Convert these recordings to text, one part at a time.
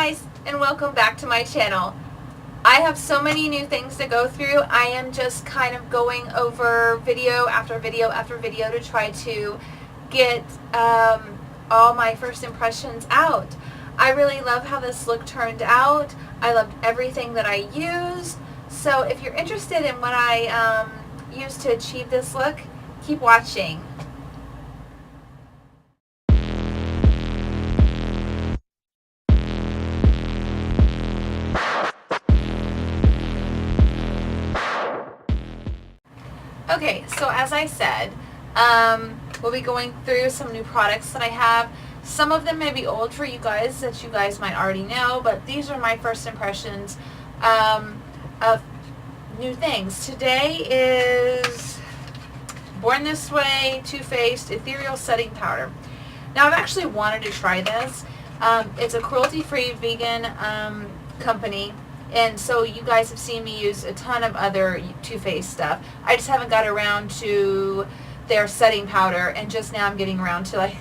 guys, and welcome back to my channel. I have so many new things to go through. I am just kind of going over video after video after video to try to get all my first impressions out. I really love how this look turned out. I loved everything that I used. So if you're interested in what I used to achieve this look, keep watching. Okay, so as I said, we'll be going through some new products that I have. Some of them may be old for you guys that you guys might already know, but these are my first impressions of new things. Today is Born This Way Too Faced Ethereal Setting Powder. Now I've actually wanted to try this. It's a cruelty-free vegan company. And so you guys have seen me use a ton of other Too Faced stuff. I just haven't got around to their setting powder, and just now I'm getting around to like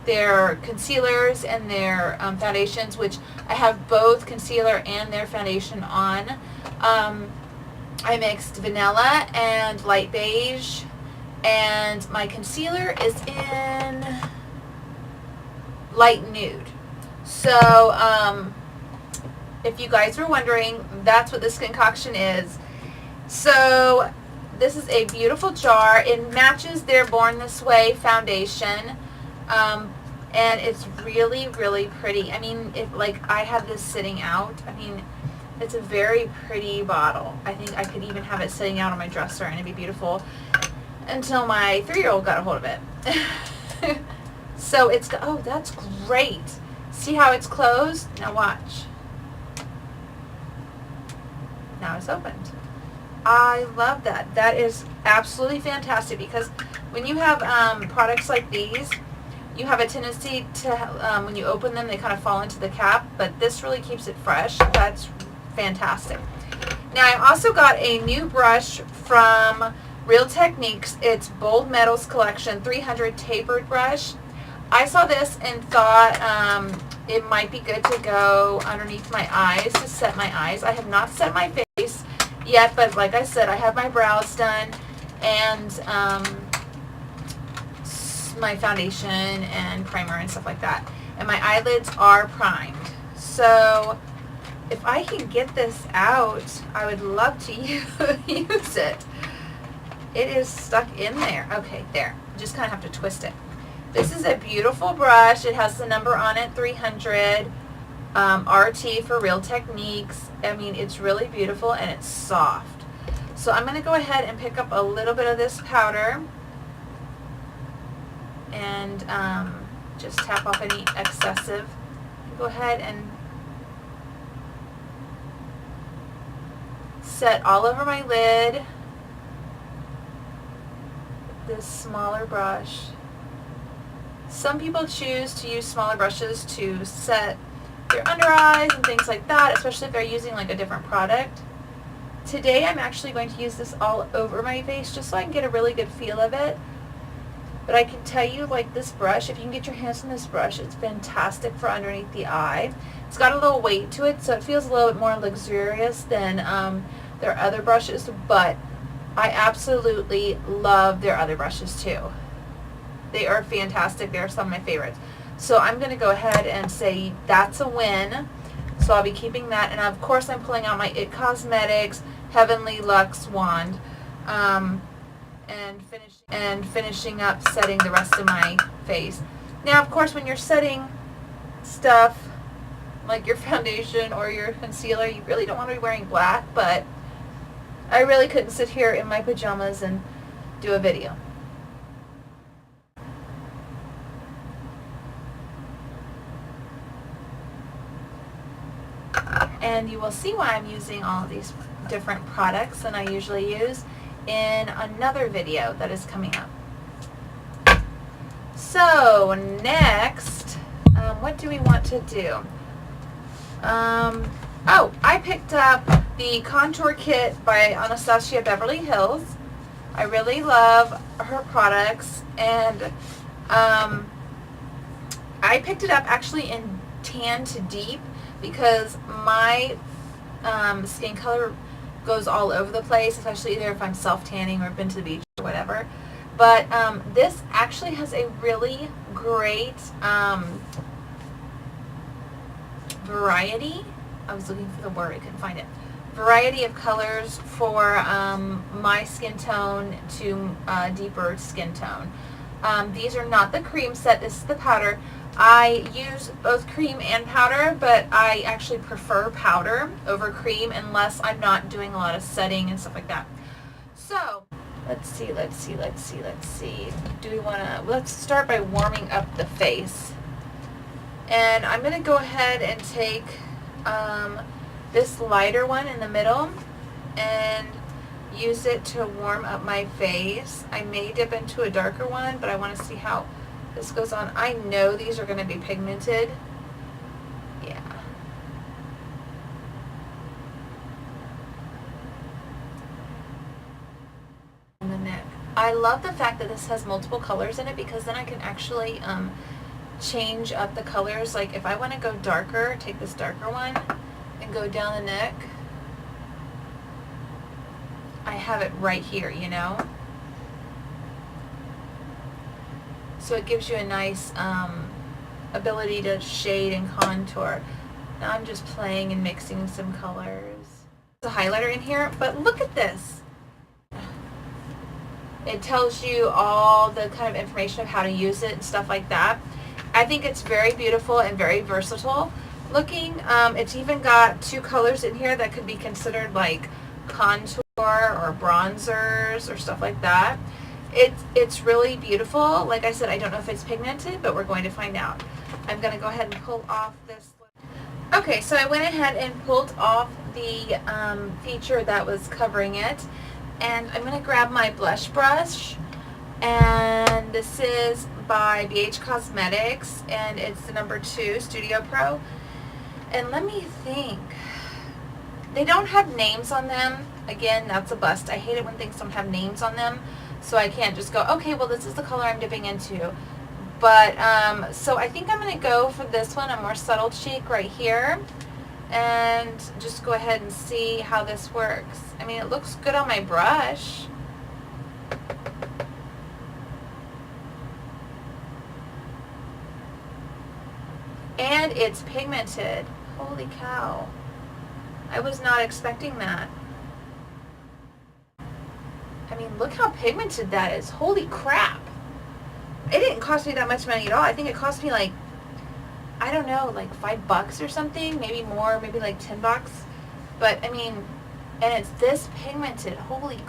their concealers and their foundations, which I have both concealer and their foundation on. I mixed vanilla and light beige, and my concealer is in light nude. So if you guys were wondering, that's what this concoction is. So this is a beautiful jar. It matches their Born This Way foundation, and it's really, really pretty. I mean, like I have this sitting out. I mean, it's a very pretty bottle. I think I could even have it sitting out on my dresser and it'd be beautiful until my 3-year-old got a hold of it. So it's, oh, that's great. See how it's closed? Now watch. Now it's opened. I love that. That is absolutely fantastic, because when you have products like these, you have a tendency to, when you open them, they kind of fall into the cap, but this really keeps it fresh. That's fantastic. Now I also got a new brush from Real Techniques. It's Bold Metals Collection 300 tapered brush. I saw this and thought it might be good to go underneath my eyes to set my eyes. I have not set my face yet, but like I said, I have my brows done and my foundation and primer and stuff like that. And my eyelids are primed. So if I can get this out, I would love to use it. It is stuck in there. Okay, there. Just kind of have to twist it. This is a beautiful brush. It has the number on it, 300 RT for Real Techniques. I mean, it's really beautiful and it's soft. So I'm going to go ahead and pick up a little bit of this powder and just tap off any excessive. Go ahead and set all over my lid with this smaller brush. Some people choose to use smaller brushes to set their under eyes and things like that, especially if they're using like a different product. Today I'm actually going to use this all over my face just so I can get a really good feel of it. But I can tell you, like, this brush, if you can get your hands on this brush, it's fantastic for underneath the eye. It's got a little weight to it, so it feels a little bit more luxurious than their other brushes, but I absolutely love their other brushes too. They are fantastic. They're some of my favorites. So I'm going to go ahead and say that's a win. So I'll be keeping that. And of course I'm pulling out my IT Cosmetics Heavenly Luxe wand and finishing up setting the rest of my face. Now of course when you're setting stuff like your foundation or your concealer, you really don't want to be wearing black, but I really couldn't sit here in my pajamas and do a video. And you will see why I'm using all of these different products than I usually use in another video that is coming up. So next, what do we want to do? Oh, I picked up the contour kit by Anastasia Beverly Hills. I really love her products, and I picked it up actually in tan to deep because my skin color goes all over the place, especially either if I'm self-tanning or been to the beach or whatever. But this actually has a really great variety. I was looking for the word, I couldn't find it. Variety of colors for my skin tone to deeper skin tone. These are not the cream set, this is the powder. I use both cream and powder, but I actually prefer powder over cream unless I'm not doing a lot of setting and stuff like that. So, let's see. Do we want to, let's start by warming up the face. And I'm going to go ahead and take this lighter one in the middle and use it to warm up my face. I may dip into a darker one, but I want to see how this goes on. I know these are going to be pigmented. Yeah. And the neck. I love the fact that this has multiple colors in it because then I can actually change up the colors. Like if I want to go darker, take this darker one and go down the neck. I have it right here, you know? So it gives you a nice ability to shade and contour. Now I'm just playing and mixing some colors. There's a highlighter in here, but look at this. It tells you all the kind of information of how to use it and stuff like that. I think it's very beautiful and very versatile looking. It's even got 2 colors in here that could be considered like contour or bronzers or stuff like that. It's really beautiful. Like I said, I don't know if it's pigmented, but we're going to find out. I'm going to go ahead and pull off this. Okay, so I went ahead and pulled off the feature that was covering it. And I'm going to grab my blush brush. And this is by BH Cosmetics. And it's the number 2 Studio Pro. And let me think. They don't have names on them. Again, that's a bust. I hate it when things don't have names on them. So I can't just go, okay, well this is the color I'm dipping into. But, so I think I'm going to go for this one, a more subtle cheek right here. And just go ahead and see how this works. I mean, it looks good on my brush. And it's pigmented. Holy cow. I was not expecting that. I mean, look how pigmented that is. Holy crap. It didn't cost me that much money at all. I think it cost me like, I don't know, like $5 or something. Maybe more, maybe like $10. But, I mean, and it's this pigmented. Holy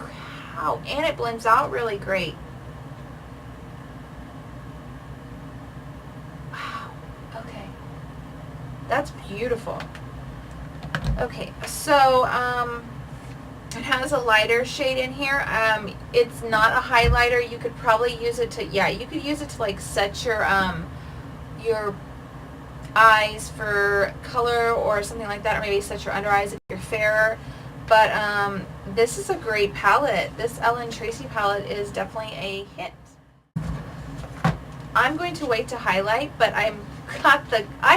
cow. And it blends out really great. Wow. Okay. That's beautiful. Okay, so, it has a lighter shade in here. It's not a highlighter. You could probably use it to, yeah, you could use it to like set your eyes for color or something like that, or maybe set your under eyes if you're fairer. But this is a great palette. This Ellen Tracy palette is definitely a hit. I'm going to wait to highlight, but I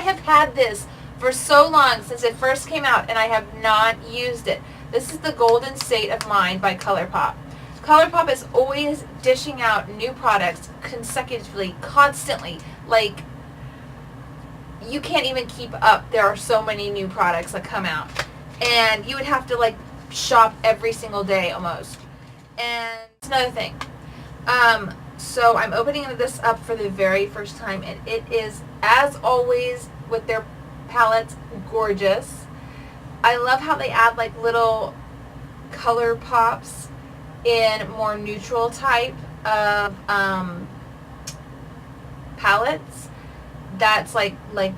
have had this for so long since it first came out, and I have not used it. This is the Golden State of Mind by ColourPop. ColourPop is always dishing out new products consecutively, constantly. Like, you can't even keep up. There are so many new products that come out. And you would have to, like, shop every single day almost. And it's another thing. So I'm opening this up for the very first time, and it is, as always with their palettes, gorgeous. I love how they add like little color pops in more neutral type of palettes. That's like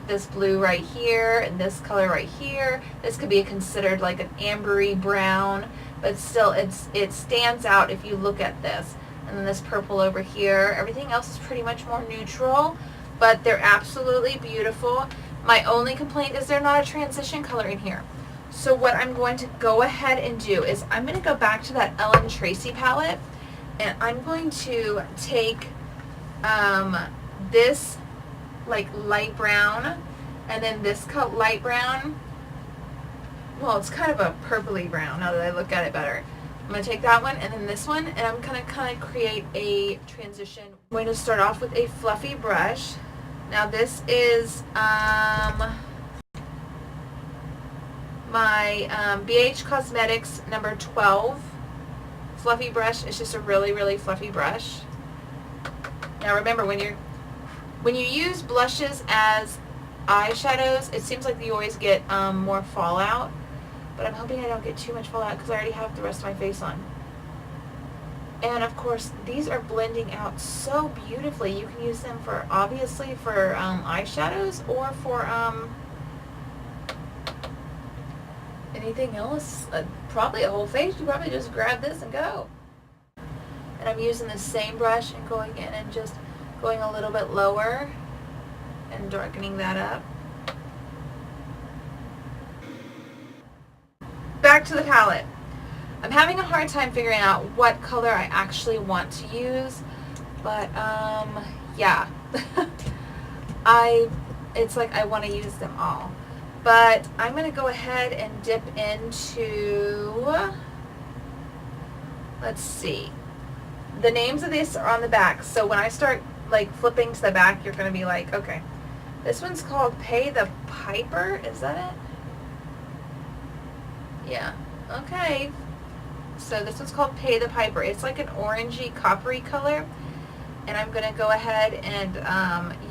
this blue right here and this color right here. This could be considered like an ambery brown, but still it stands out if you look at this. And then this purple over here. Everything else is pretty much more neutral, but they're absolutely beautiful. My only complaint is they're not a transition color in here. So what I'm going to go ahead and do is I'm going to go back to that Ellen Tracy palette, and I'm going to take this like light brown, And then this light brown, well, it's kind of a purpley brown now that I look at it better. I'm going to take that one and then this one, and I'm going to kind of create a transition. I'm going to start off with a fluffy brush. Now this is my BH Cosmetics number 12 fluffy brush. It's just a really, really fluffy brush. Now remember, when you use blushes as eyeshadows, it seems like you always get more fallout, but I'm hoping I don't get too much fallout because I already have the rest of my face on. And of course, these are blending out so beautifully. You can use them for, obviously, for eyeshadows or for anything else. Probably a whole face. You probably just grab this and go. And I'm using the same brush and going in and just going a little bit lower and darkening that up. Back to the palette. I'm having a hard time figuring out what color I actually want to use, but yeah. It's like I want to use them all. But I'm going to go ahead and dip into, let's see. The names of these are on the back, so when I start like flipping to the back, you're going to be like, okay. This one's called Pay the Piper, is that it? Yeah, okay. So this one's called Pay the Piper. It's like an orangey, coppery color. And I'm going to go ahead and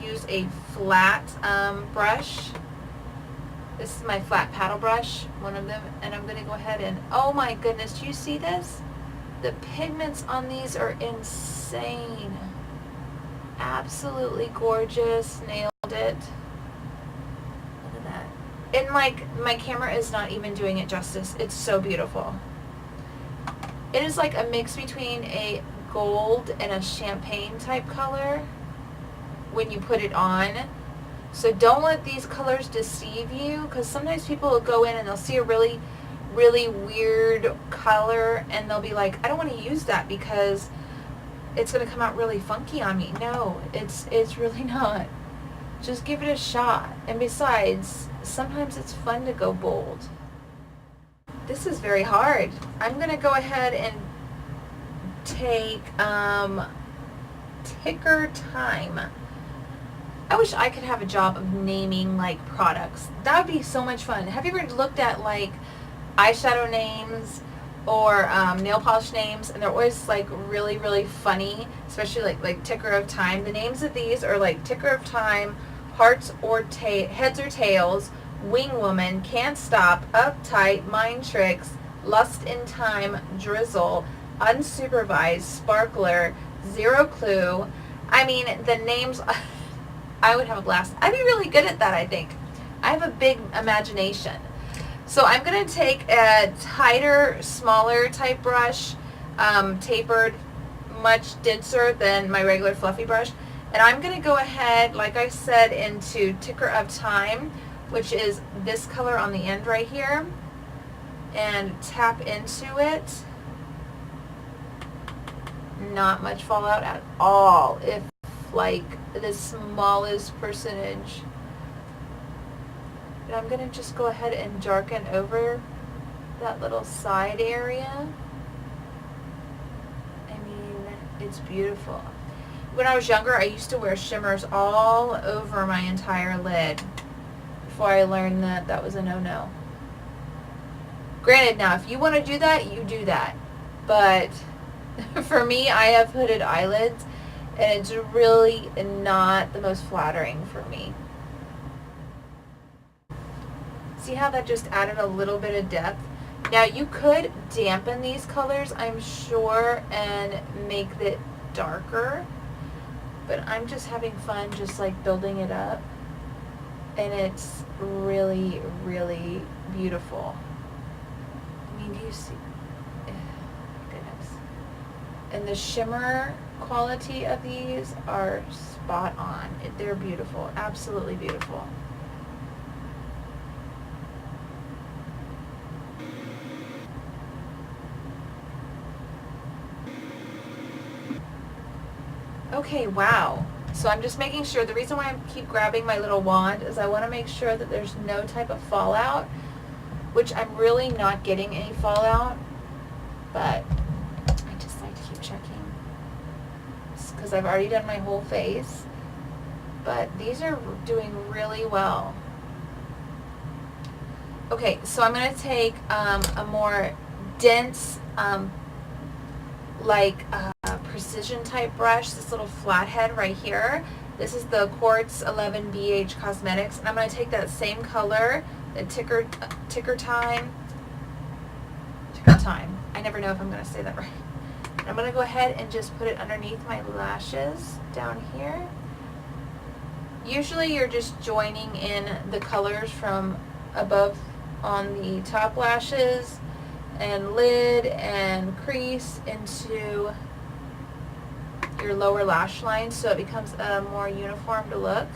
use a flat brush. This is my flat paddle brush, one of them. And I'm going to go ahead and, oh my goodness, do you see this? The pigments on these are insane. Absolutely gorgeous. Nailed it. Look at that. And like, my camera is not even doing it justice. It's so beautiful. It is like a mix between a gold and a champagne type color when you put it on. So don't let these colors deceive you, because sometimes people will go in and they'll see a really, really weird color and they'll be like, I don't want to use that because it's going to come out really funky on me. No, it's really not. Just give it a shot. And besides, sometimes it's fun to go bold. This is very hard. I'm going to go ahead and take Ticker Time. I wish I could have a job of naming like products. That would be so much fun. Have you ever looked at like eyeshadow names or nail polish names, and they're always like really, really funny, especially like Ticker of Time. The names of these are like Ticker of Time, Hearts or Heads or Tails, Wing Woman, Can't Stop, Uptight, Mind Tricks, Lust in Time, Drizzle, Unsupervised, Sparkler, Zero Clue. I mean, the names, I would have a blast. I'd be really good at that, I think. I have a big imagination. So I'm going to take a tighter, smaller type brush, tapered, much denser than my regular fluffy brush. And I'm going to go ahead, like I said, into Ticker of Time, which is this color on the end right here, and tap into it. Not much fallout at all, if like the smallest percentage. And I'm going to just go ahead and darken over that little side area. I mean, it's beautiful. When I was younger, I used to wear shimmers all over my entire lid before I learned that that was a no-no. Granted, now, if you want to do that, you do that. But for me, I have hooded eyelids, and it's really not the most flattering for me. See how that just added a little bit of depth? Now, you could dampen these colors, I'm sure, and make it darker. But I'm just having fun just like building it up. And it's really, really beautiful. I mean, do you see? Goodness. And the shimmer quality of these are spot on. They're beautiful. Absolutely beautiful. Okay, wow. So I'm just making sure, the reason why I keep grabbing my little wand is I want to make sure that there's no type of fallout, which I'm really not getting any fallout, but I just like to keep checking because I've already done my whole face, but these are doing really well. Okay, so I'm going to take a more dense, precision type brush, this little flathead right here. This is the Quartz 11BH Cosmetics, and I'm going to take that same color, the Ticker Time. I never know if I'm going to say that right. I'm going to go ahead and just put it underneath my lashes down here. Usually you're just joining in the colors from above on the top lashes and lid and crease into your lower lash line so it becomes a more uniform to look.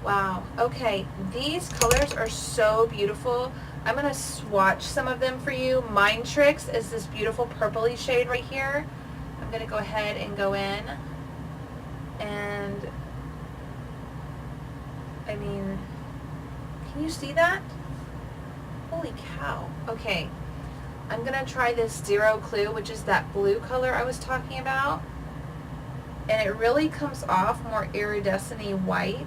Wow, okay, these colors are so beautiful. I'm going to swatch some of them for you. Mind Tricks is this beautiful purpley shade right here. I'm going to go ahead and go in, and I mean, can you see that? Holy cow. Okay, I'm going to try this Zero Clue, which is that blue color I was talking about, and it really comes off more iridescent-y white.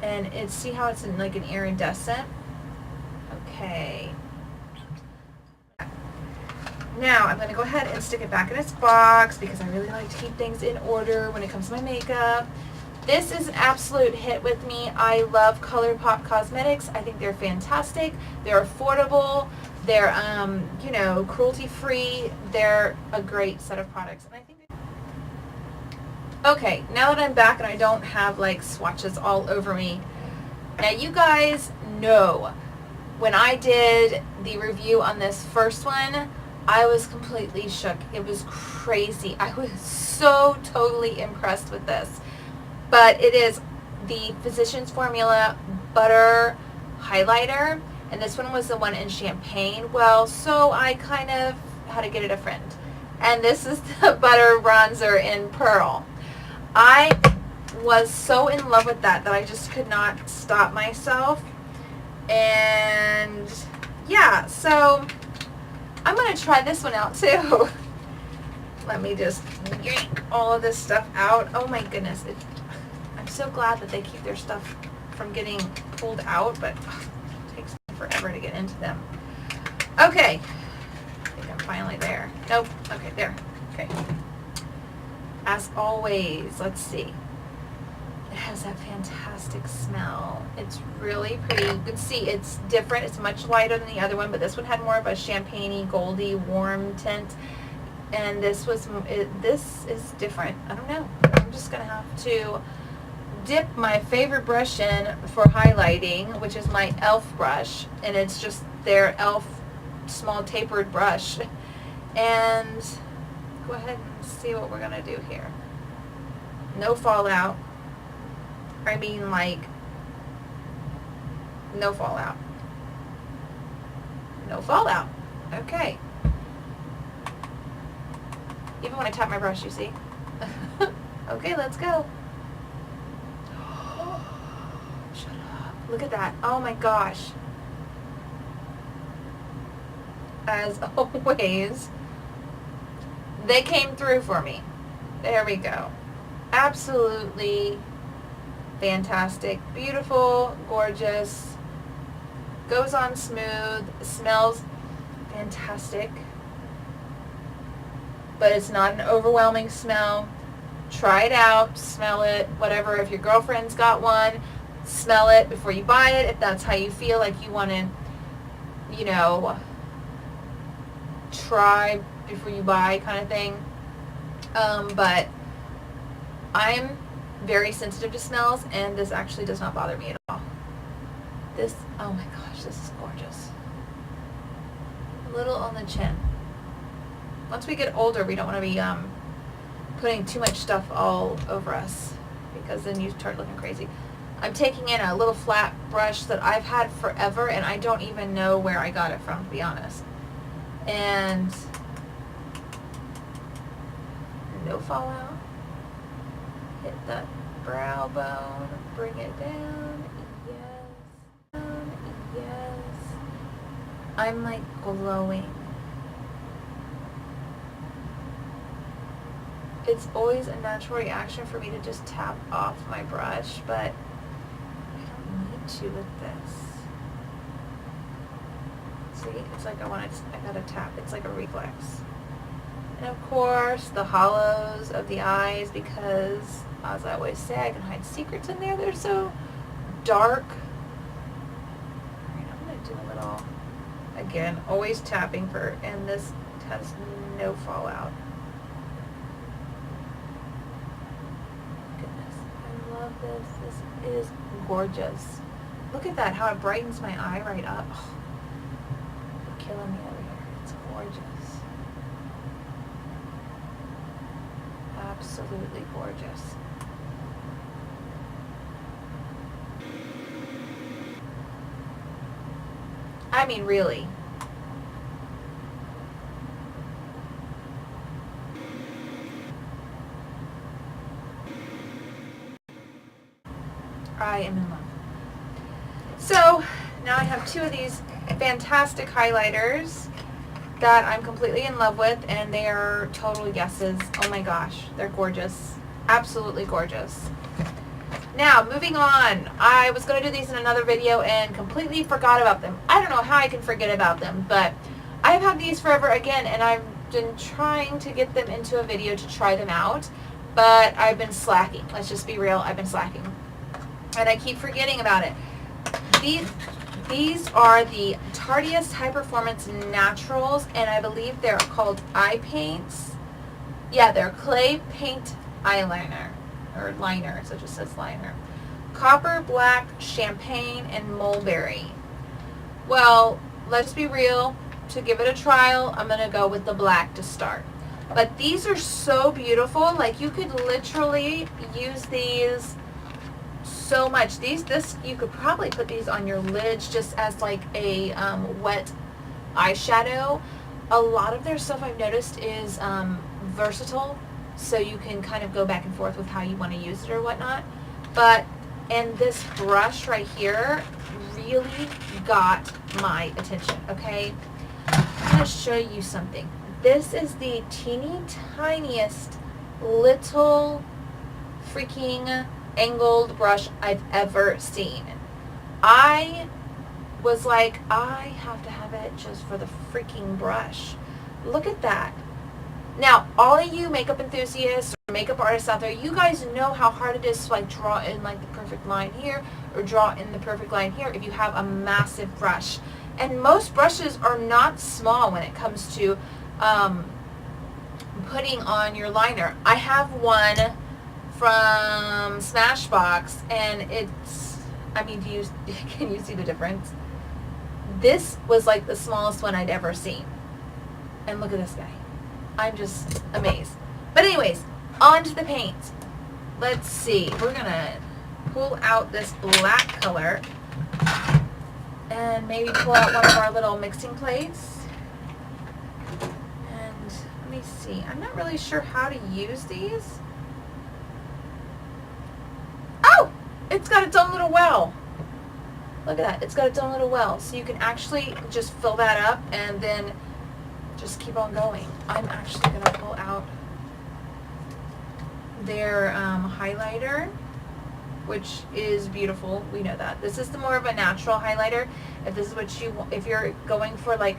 And it's, see how it's in like an iridescent? Okay. Now I'm going to go ahead and stick it back in its box because I really like to keep things in order when it comes to my makeup. This is an absolute hit with me. I love ColourPop Cosmetics. I think they're fantastic. They're affordable. They're, you know, cruelty-free. They're a great set of products. And I think okay, now that I'm back and I don't have like swatches all over me. Now you guys know when I did the review on this first one, I was completely shook. It was crazy. I was so totally impressed with this. But it is the Physicians Formula Butter Highlighter, and this one was the one in Champagne. Well, so I kind of had to get it a friend. And this is the Butter Bronzer in Pearl. I was so in love with that I just could not stop myself. And yeah, so I'm going to try this one out too. Let me just yank all of this stuff out. Oh my goodness. I'm so glad that they keep their stuff from getting pulled out, but it takes forever to get into them. Okay. I think I'm finally there. Nope. Okay, there. Okay. As always, let's see. It has that fantastic smell. It's really pretty. You can see it's different. It's much lighter than the other one, but this one had more of a champagne-y, goldy, warm tint. And this was, this is different. I don't know. I'm just going to have to dip my favorite brush in for highlighting, which is my e.l.f. brush. And it's just their e.l.f. small tapered brush. And go ahead and see what we're going to do here. No fallout. I mean, like, no fallout. No fallout. Okay. Even when I tap my brush, you see? Okay, let's go. Shut up. Look at that. Oh my gosh. As always, they came through for me. There we go. Absolutely fantastic. Beautiful, gorgeous. Goes on smooth. Smells fantastic. But it's not an overwhelming smell. Try it out. Smell it. Whatever. If your girlfriend's got one, smell it before you buy it. If that's how you feel like you want to, you know, try before you buy kind of thing. But I'm very sensitive to smells, and this actually does not bother me at all. This, oh my gosh, this is gorgeous. A little on the chin. Once we get older, we don't want to be putting too much stuff all over us, because then you start looking crazy. I'm taking in a little flat brush that I've had forever, and I don't even know where I got it from, to be honest. And no fallout. Hit that brow bone, bring it down. Yes. Yes. I'm like glowing. It's always a natural reaction for me to just tap off my brush, but I don't need to with this. See, it's like I gotta tap. It's like a reflex. And of course, the hollows of the eyes, because as I always say, I can hide secrets in there. They're so dark. Alright, I'm gonna do a little, again, always tapping for, and this has no fallout. This is gorgeous. Look at that, how it brightens my eye right up. Oh, you're killing me over here. It's gorgeous. Absolutely gorgeous. I mean, really. I am in love. So now I have two of these fantastic highlighters that I'm completely in love with, and they are total yeses. Oh my gosh, they're gorgeous. Absolutely gorgeous. Now, moving on. I was going to do these in another video and completely forgot about them. I don't know how I can forget about them, but I've had these forever again, and I've been trying to get them into a video to try them out, but I've been slacking. Let's just be real, I've been slacking. And I keep forgetting about it. These are the Tarte High Performance Naturals, and I believe they're called eye paints. Yeah, they're clay paint eyeliner, or liner, so it just says liner. Copper, black, champagne, and mulberry. Well, let's be real. To give it a trial, I'm going to go with the black to start. But these are so beautiful. Like, you could literally use these so much. You could probably put these on your lids just as like a wet eyeshadow. A lot of their stuff I've noticed is versatile, so you can kind of go back and forth with how you want to use it or whatnot. And this brush right here really got my attention, okay? I'm going to show you something. This is the teeny tiniest little freaking angled brush I've ever seen. I was like, I have to have it just for the freaking brush. Look at that. Now, all of you makeup enthusiasts or makeup artists out there, you guys know how hard it is to like draw in like the perfect line here or draw in the perfect line here if you have a massive brush. And most brushes are not small when it comes to putting on your liner. I have one from Smashbox, and it's, I mean, can you see the difference? This was like the smallest one I'd ever seen. And look at this guy. I'm just amazed. But anyways, on to the paint. Let's see. We're going to pull out this black color and maybe pull out one of our little mixing plates. And let me see. I'm not really sure how to use these. Oh! It's got its own little well. Look at that. It's got its own little well. So you can actually just fill that up and then just keep on going. I'm actually going to pull out their highlighter, which is beautiful. We know that. This is the more of a natural highlighter. If this is what you want, if you're going for like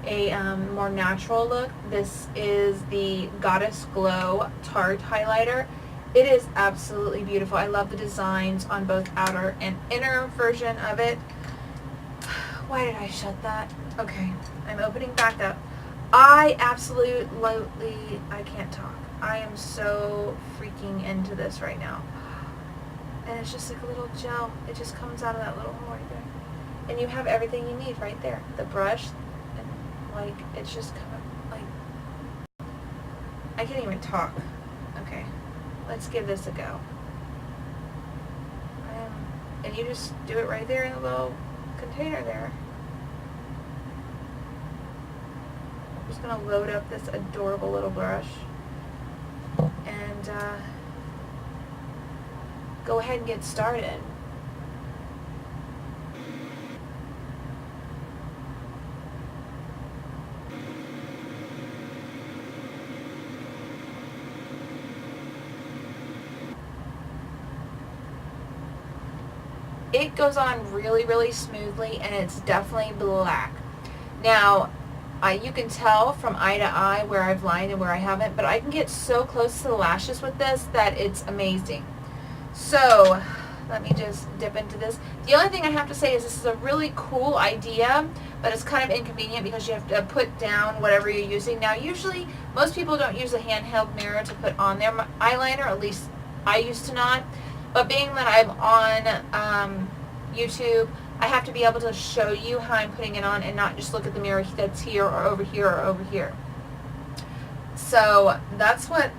a more natural look, this is the Goddess Glow Tarte highlighter. It is absolutely beautiful. I love the designs on both outer and inner version of it. Why did I shut that? Okay, I'm opening back up. I can't talk. I am so freaking into this right now. And it's just like a little gel. It just comes out of that little hole right there. And you have everything you need right there. The brush, and like, it's just kind of like, I can't even talk. Okay, let's give this a go. And you just do it right there in the little container there. I'm just going to load up this adorable little brush and go ahead and get started. It goes on really, really smoothly, and it's definitely black. Now, you can tell from eye to eye where I've lined and where I haven't, but I can get so close to the lashes with this that it's amazing. So, let me just dip into this. The only thing I have to say is this is a really cool idea, but it's kind of inconvenient because you have to put down whatever you're using. Now, usually, most people don't use a handheld mirror to put on their eyeliner, at least I used to not. But being that I'm on YouTube, I have to be able to show you how I'm putting it on and not just look at the mirror that's here or over here or over here. So that's what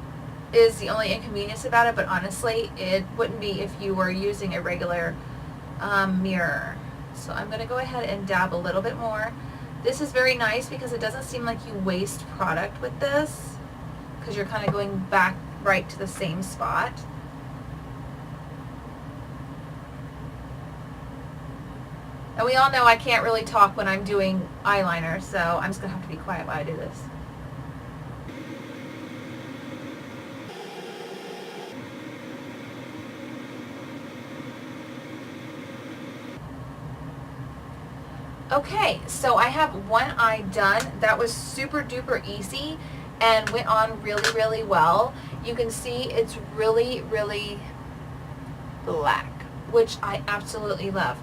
is the only inconvenience about it, but honestly, it wouldn't be if you were using a regular mirror. So I'm going to go ahead and dab a little bit more. This is very nice because it doesn't seem like you waste product with this because you're kind of going back right to the same spot. And we all know I can't really talk when I'm doing eyeliner, so I'm just going to have to be quiet while I do this. Okay, so I have one eye done. That was super duper easy and went on really, really well. You can see it's really, really black, which I absolutely love.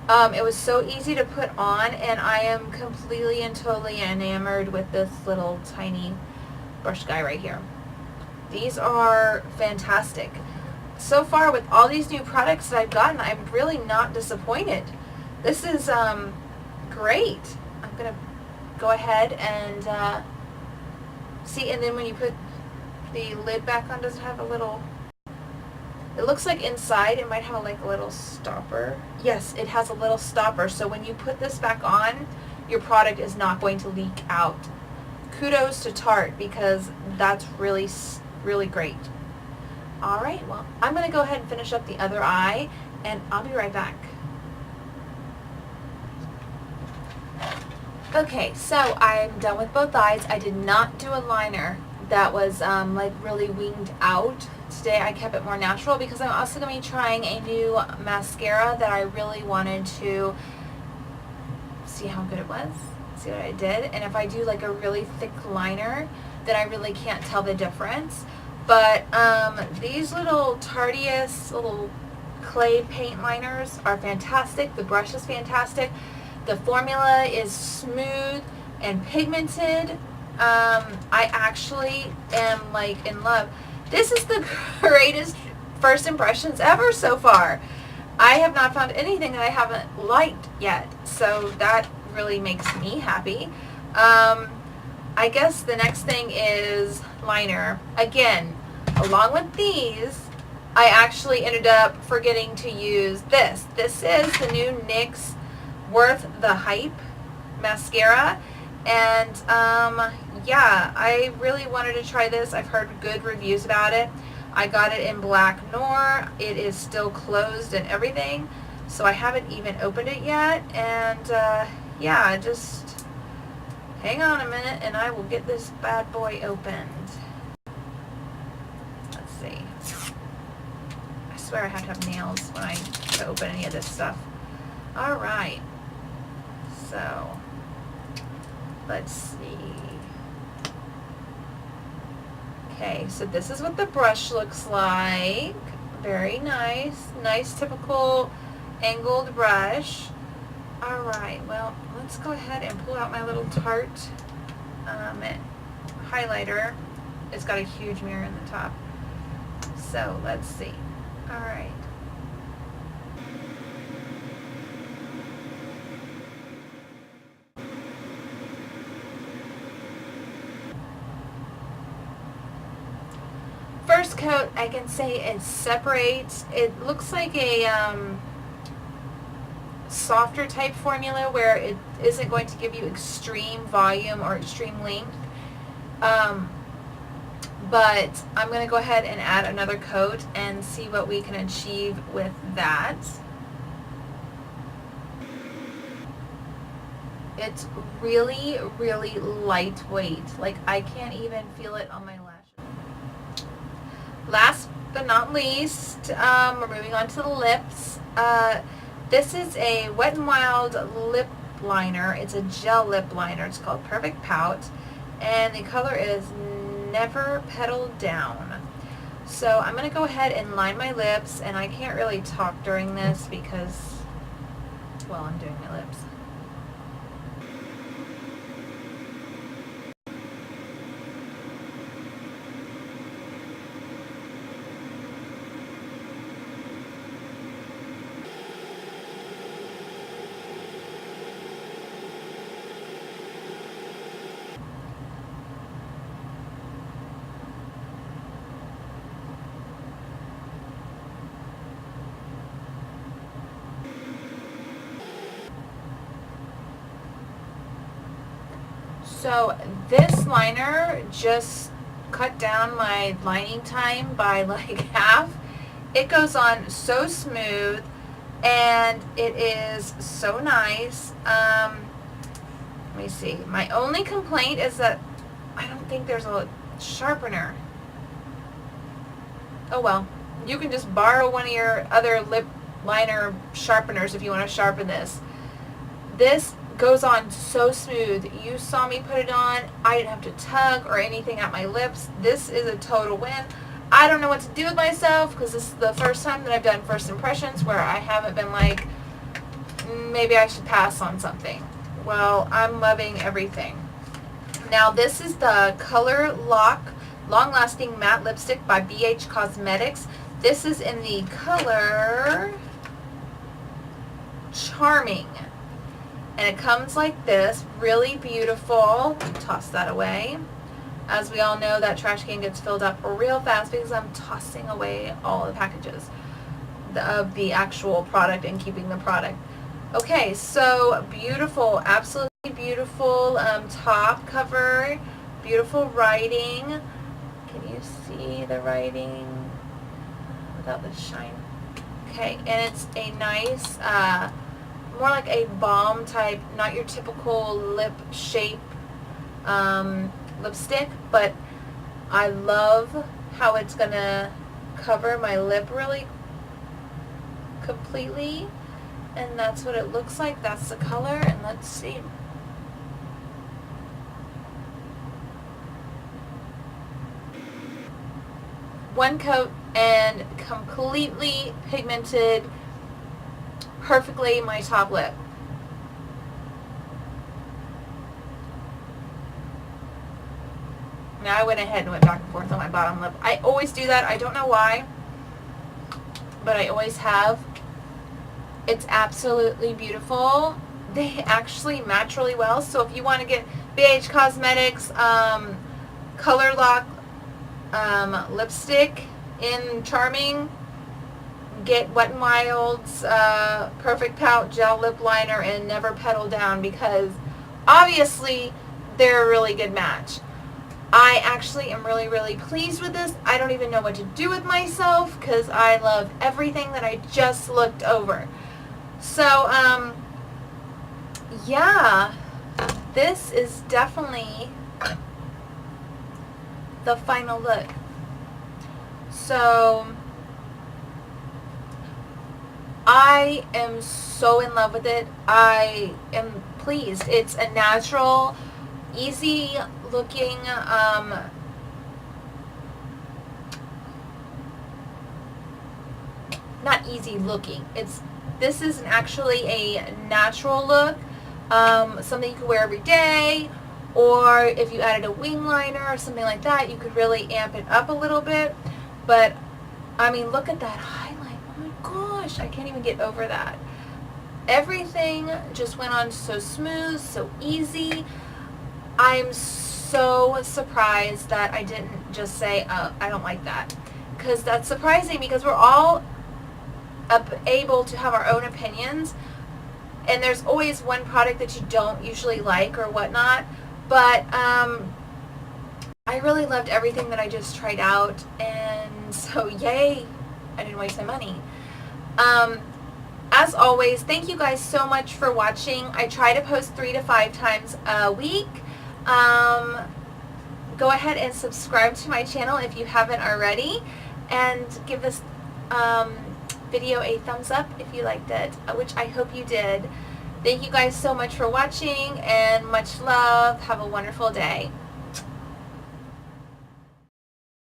It was so easy to put on, and I am completely and totally enamored with this little tiny brush guy right here. These are fantastic. So far with all these new products that I've gotten, I'm really not disappointed. This is great. I'm going to go ahead and see, and then when you put the lid back on, does it have a little... It looks like inside it might have like a little stopper. Yes, it has a little stopper. So when you put this back on, your product is not going to leak out. Kudos to Tarte because that's really, really great. All right, well, I'm going to go ahead and finish up the other eye, and I'll be right back. Okay, so I'm done with both eyes. I did not do a liner that was like really winged out. Today I kept it more natural because I'm also going to be trying a new mascara that I really wanted to see how good it was, see what I did, and if I do like a really thick liner, then I really can't tell the difference. But these little Tarte little clay paint liners are fantastic. The brush is fantastic. The formula is smooth and pigmented. I actually am like in love. This is the greatest first impressions ever so far. I have not found anything that I haven't liked yet, so that really makes me happy. I guess the next thing is liner. Again, along with these, I actually ended up forgetting to use this. This is the new NYX Worth the Hype mascara, and yeah, I really wanted to try this. I've heard good reviews about it. I got it in Black Noir. It is still closed and everything, so I haven't even opened it yet. And yeah, just hang on a minute and I will get this bad boy opened. Let's see. I swear I have to have nails when I to open any of this stuff. Alright, so let's see. Okay, so this is what the brush looks like. Very nice. Nice typical angled brush. Alright, well, let's go ahead and pull out my little Tarte highlighter. It's got a huge mirror in the top. So, let's see. Alright. First coat, I can say it separates. It looks like a softer type formula where it isn't going to give you extreme volume or extreme length. But I'm going to go ahead and add another coat and see what we can achieve with that. It's really, really lightweight. Like, I can't even feel it on my lashes. Last but not least, we're moving on to the lips. This is a Wet n Wild lip liner. It's a gel lip liner. It's called Perfect Pout, and the color is Never Petal Down. So I'm going to go ahead and line my lips, and I can't really talk during this because, well, I'm doing my lips. So this liner just cut down my lining time by like half. It goes on so smooth and it is so nice. Let me see. My only complaint is that I don't think there's a sharpener. Oh well, you can just borrow one of your other lip liner sharpeners if you want to sharpen this. This goes on so smooth. You saw me put it on. I didn't have to tug or anything at my lips. This is a total win. I don't know what to do with myself because this is the first time that I've done first impressions where I haven't been like, maybe I should pass on something. Well, I'm loving everything. Now this is the Color Lock Long Lasting Matte Lipstick by BH Cosmetics. This is in the color Charming. And it comes like this, really beautiful. Toss that away. As we all know, that trash can gets filled up real fast because I'm tossing away all the packages of the actual product and keeping the product. Okay, so beautiful, absolutely beautiful top cover, beautiful writing. Can you see the writing without the shine? Okay, and it's a nice, more like a balm type, not your typical lip shape lipstick, but I love how it's gonna cover my lip really completely, and that's what it looks like. That's the color, and let's see. One coat and completely pigmented perfectly my top lip. Now I went ahead and went back and forth on my bottom lip. I always do that. I don't know why, but I always have. It's absolutely beautiful. They actually match really well. So if you want to get BH Cosmetics Color Lock lipstick in Charming, get Wet n Wild's Perfect Pout Gel Lip Liner and Never Petal Down, because obviously they're a really good match. I actually am really, really pleased with this. I don't even know what to do with myself because I love everything that I just looked over. So, yeah, this is definitely the final look. So I am so in love with it. I am pleased. It's a natural, easy looking, not easy looking. This is actually a natural look, something you could wear every day, or if you added a wing liner or something like that, you could really amp it up a little bit. But I mean, look at that highlight. Oh my gosh, I can't even get over that. Everything just went on so smooth, so easy. I'm so surprised that I didn't just say, I don't like that. Because that's surprising, because we're all able to have our own opinions. and there's always one product that you don't usually like or whatnot, but I really loved everything that I just tried out, and so yay, I didn't waste my money. As always, thank you guys so much for watching. I try to post 3 to 5 times a week. Go ahead and subscribe to my channel if you haven't already, and give this video a thumbs up if you liked it, which I hope you did. Thank you guys so much for watching, and much love. Have a wonderful day.